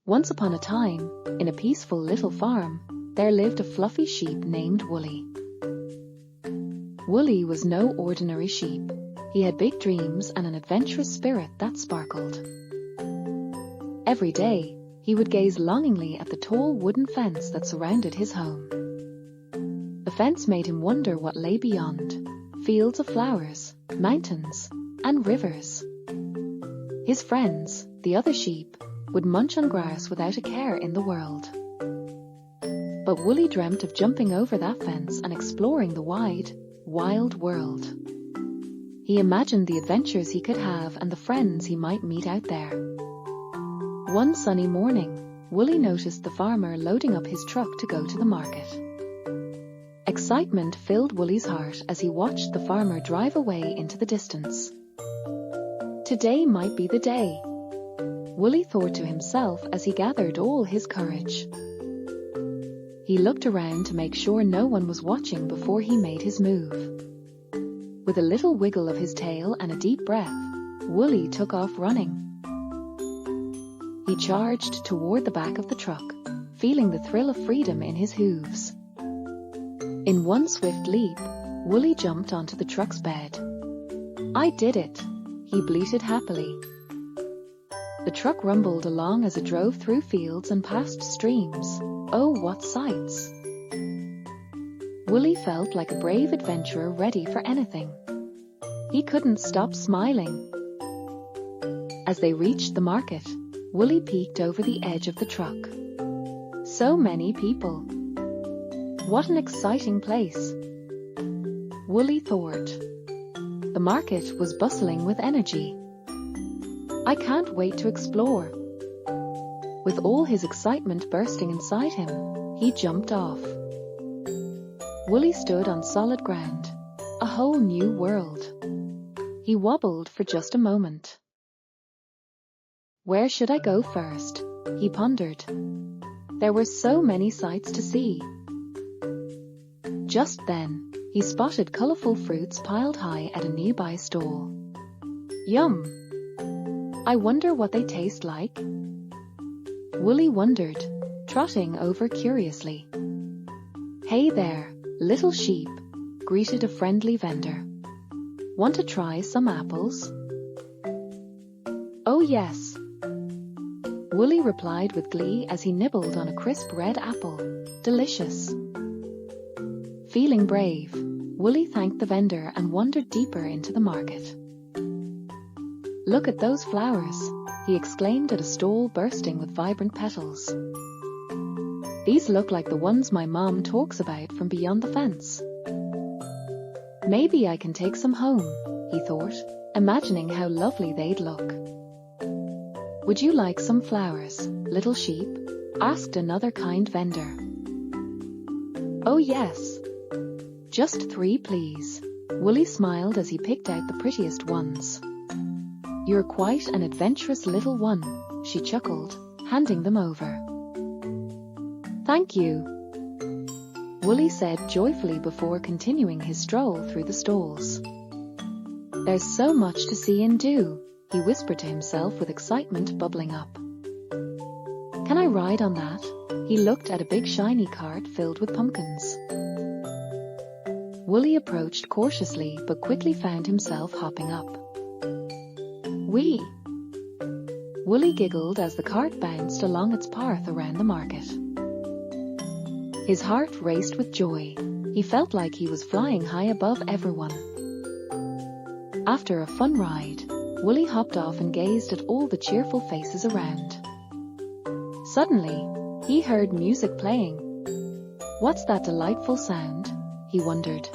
Once upon a time, in a peaceful little farm, there lived a fluffy sheep named Woolly. Woolly was no ordinary sheep. He had big dreams and an adventurous spirit that sparkled. Every day, he would gaze longingly at the tall wooden fence that surrounded his home. The fence made him wonder what lay beyond: fields of flowers, mountains, and rivers. His friends, the other sheep, would munch on grass without a care in the world. But Woolly dreamt of jumping over that fence and exploring the wide, wild world. He imagined the adventures he could have and the friends he might meet out there. One sunny morning, Woolly noticed the farmer loading up his truck to go to the market. Excitement filled Woolly's heart as he watched the farmer drive away into the distance. Today might be the day, Woolly thought to himself as he gathered all his courage. He looked around to make sure no one was watching before he made his move. With a little wiggle of his tail and a deep breath, Woolly took off running. He charged toward the back of the truck, feeling the thrill of freedom in his hooves. In one swift leap, Woolly jumped onto the truck's bed. "I did it," he bleated happily. The truck rumbled along as it drove through fields and past streams. Oh, what sights! Woolly felt like a brave adventurer ready for anything. He couldn't stop smiling. As they reached the market, Woolly peeked over the edge of the truck. So many people. What an exciting place! Woolly thought. The market was bustling with energy. I can't wait to explore. With all his excitement bursting inside him, he jumped off. Woolly stood on solid ground, a whole new world. He wobbled for just a moment. Where should I go first? He pondered. There were so many sights to see. Just then, he spotted colorful fruits piled high at a nearby stall. Yum! I wonder what they taste like. Woolly wondered, trotting over curiously. Hey there, little sheep, greeted a friendly vendor. Want to try some apples? Oh yes, Woolly replied with glee as he nibbled on a crisp red apple. Delicious. Feeling brave, Woolly thanked the vendor and wandered deeper into the market. Look at those flowers, he exclaimed at a stall bursting with vibrant petals. These look like the ones my mom talks about from beyond the fence. Maybe I can take some home, he thought, imagining how lovely they'd look. Would you like some flowers, little sheep? Asked another kind vendor. Oh yes. Just 3 please. Woolly smiled as he picked out the prettiest ones. You're quite an adventurous little one, she chuckled, handing them over. Thank you, Woolly said joyfully before continuing his stroll through the stalls. There's so much to see and do, he whispered to himself with excitement bubbling up. Can I ride on that? He looked at a big shiny cart filled with pumpkins. Woolly approached cautiously but quickly found himself hopping up. Whee! Woolly giggled as the cart bounced along its path around the market. His heart raced with joy. He felt like he was flying high above everyone. After a fun ride, Woolly hopped off and gazed at all the cheerful faces around. Suddenly, he heard music playing. What's that delightful sound? He wondered.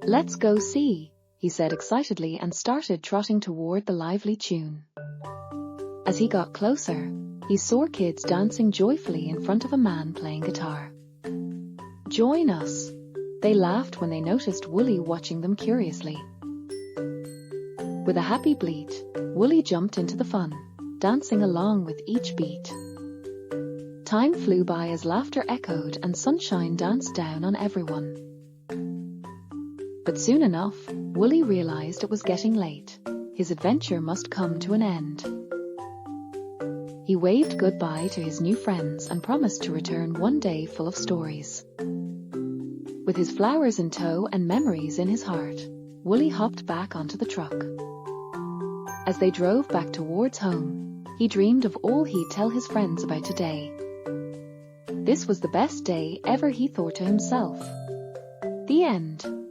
Let's go see, he said excitedly and started trotting toward the lively tune. As he got closer, he saw kids dancing joyfully in front of a man playing guitar. Join us, they laughed when they noticed Woolly watching them curiously. With a happy bleat, Woolly jumped into the fun, dancing along with each beat. Time flew by as laughter echoed and sunshine danced down on everyone. But soon enough, Woolly realized it was getting late. His adventure must come to an end. He waved goodbye to his new friends and promised to return one day full of stories. With his flowers in tow and memories in his heart, Wooly hopped back onto the truck. As they drove back towards home, he dreamed of all he'd tell his friends about today. This was the best day ever, he thought to himself. The end.